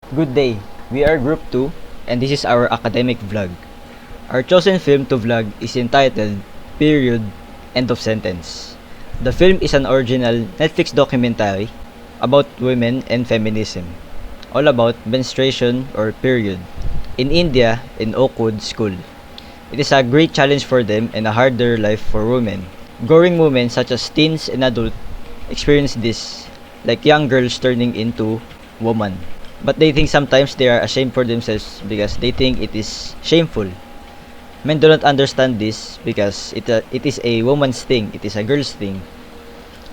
Good day. We are Group 2 and this is our academic vlog. Our chosen film to vlog is entitled Period End of Sentence. The film is an original Netflix documentary about women and feminism, all about menstruation or period in India in Oakwood School. It is a great challenge for them and a harder life for women. Growing women such as teens and adults experience this, like young girls turning into woman. But they think sometimes they are ashamed for themselves because they think it is shameful. Men do not understand this because it is a woman's thing, it is a girl's thing.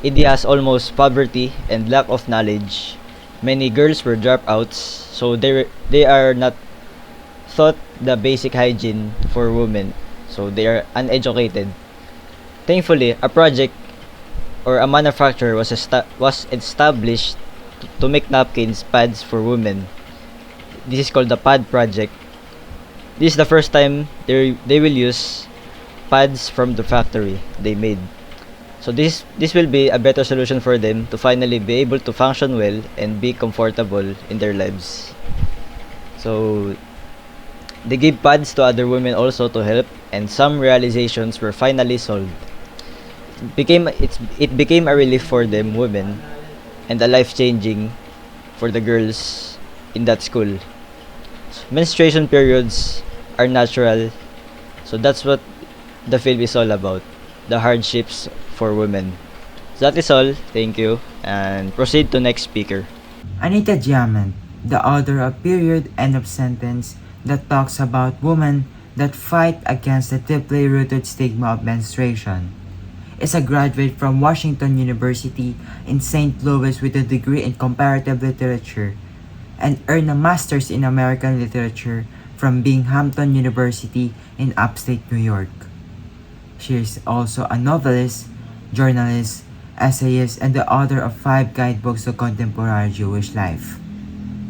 India has almost poverty and lack of knowledge. Many girls were dropouts, so they are not taught the basic hygiene for women, so they are uneducated. Thankfully, a project or a manufacturer was established to make napkins pads for women. This is called the Pad Project. This is the first time they will use pads from the factory they made. So this will be a better solution for them to finally be able to function well and be comfortable in their lives. So they gave pads to other women also to help, and some realizations were finally solved. It became a relief for them women and a life changing for the girls in that school. Menstruation periods are natural, so that's what the film is all about, the hardships for women. So that is all. Thank you, and proceed to next speaker. Anita Diamant, the author of Period End of Sentence, that talks about women that fight against the deeply rooted stigma of menstruation, is a graduate from Washington University in St. Louis with a degree in comparative literature and earned a master's in American literature from Binghamton University in upstate New York. She is also a novelist, journalist, essayist, and the author of 5 guidebooks to contemporary Jewish life.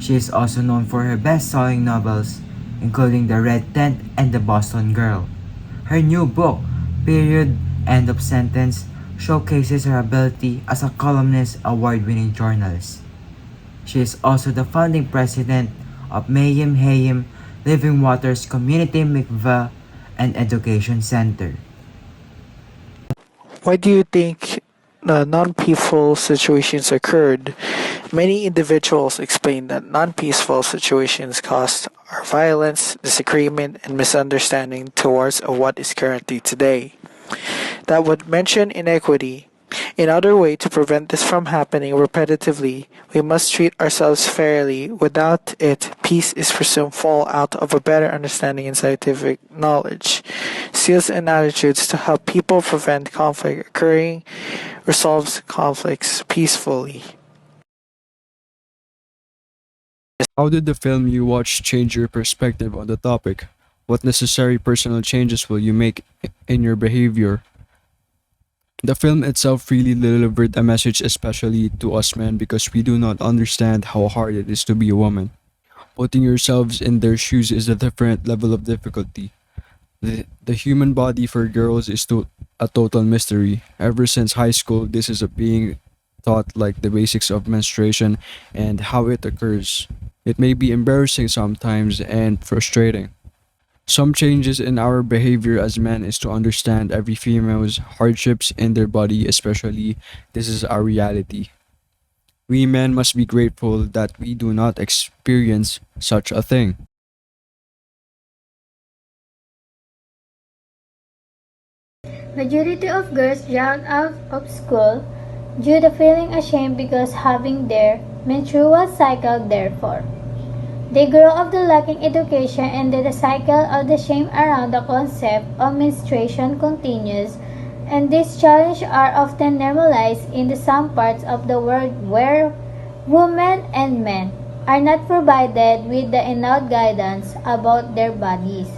She is also known for her best-selling novels, including The Red Tent and The Boston Girl. Her new book, Period End of Sentence, showcases her ability as a columnist, award-winning journalist. She is also the founding president of Mayim Hayim Living Waters Community Mikveh and Education Center. Why do you think non-peaceful situations occurred? Many individuals explain that non-peaceful situations caused are violence, disagreement, and misunderstanding towards what is currently today. That would mention inequity. In other way, to prevent this from happening repetitively, we must treat ourselves fairly. Without it, peace is presumed fall out of a better understanding and scientific knowledge. Skills and attitudes to help people prevent conflict occurring, resolves conflicts peacefully. How did the film you watched change your perspective on the topic? What necessary personal changes will you make in your behavior? The film itself really delivered a message, especially to us men, because we do not understand how hard it is to be a woman. Putting yourselves in their shoes is a different level of difficulty. The human body for girls is a total mystery. Ever since high school, this is being taught like the basics of menstruation and how it occurs. It may be embarrassing sometimes and frustrating. Some changes in our behavior as men is to understand every female's hardships in their body, especially this is our reality. We men must be grateful that we do not experience such a thing. Majority of girls dropped out of school due to feeling ashamed because having their menstrual cycle therefore. They grow up to lacking education and the cycle of the shame around the concept of menstruation continues, and these challenges are often normalized in some parts of the world where women and men are not provided with the enough guidance about their bodies.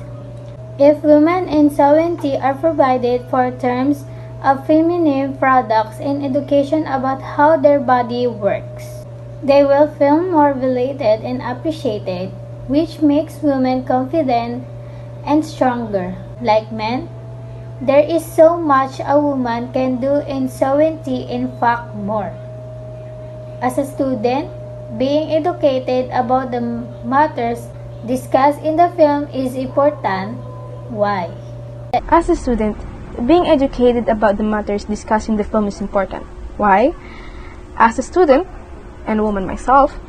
If women in sovereignty are provided for terms of feminine products and education about how their body works, they will feel more validated and appreciated, which makes women confident and stronger. Like men, there is so much a woman can do in sovereignty, in fact more. As a student, Being educated about the matters discussed in the film is important. Why? As a student, being educated about the matters discussed in the film is important. Why? As a student, and a woman myself,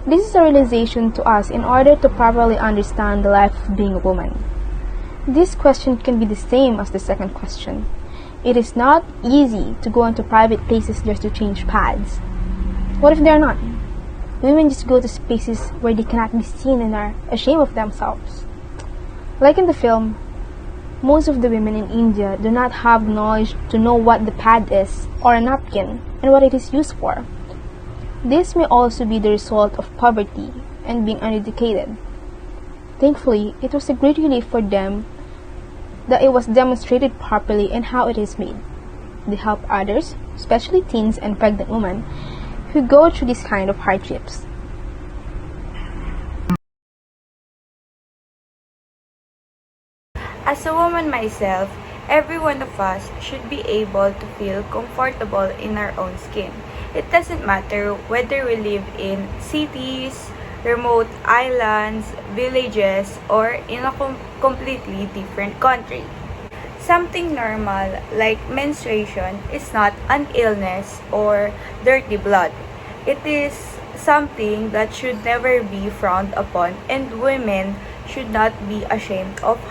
this is a realization to us in order to properly understand the life of being a woman. This question can be the same as the second question. It is not easy to go into private places just to change pads. What if they are not? Women just go to spaces where they cannot be seen and are ashamed of themselves. Like in the film, most of the women in India do not have knowledge to know what the pad is or a napkin and what it is used for. This may also be the result of poverty and being uneducated. Thankfully, it was a great relief for them that it was demonstrated properly and how it is made. They help others, especially teens and pregnant women, who go through these kind of hardships. As a woman myself, every one of us should be able to feel comfortable in our own skin. It doesn't matter whether we live in cities, remote islands, villages, or in a completely different country. Something normal like menstruation is not an illness or dirty blood. It is something that should never be frowned upon, and women should not be ashamed of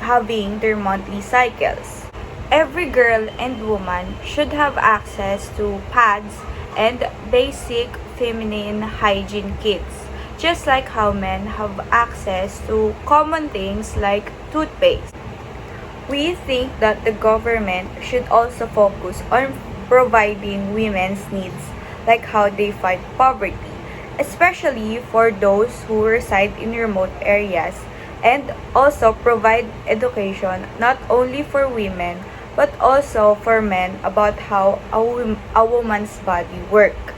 having their monthly cycles. Every girl and woman should have access to pads and basic feminine hygiene kits, just like how men have access to common things like toothpaste. We think that the government should also focus on providing women's needs, like how they fight poverty, especially for those who reside in remote areas, and also provide education not only for women but also for men about how a woman's body works.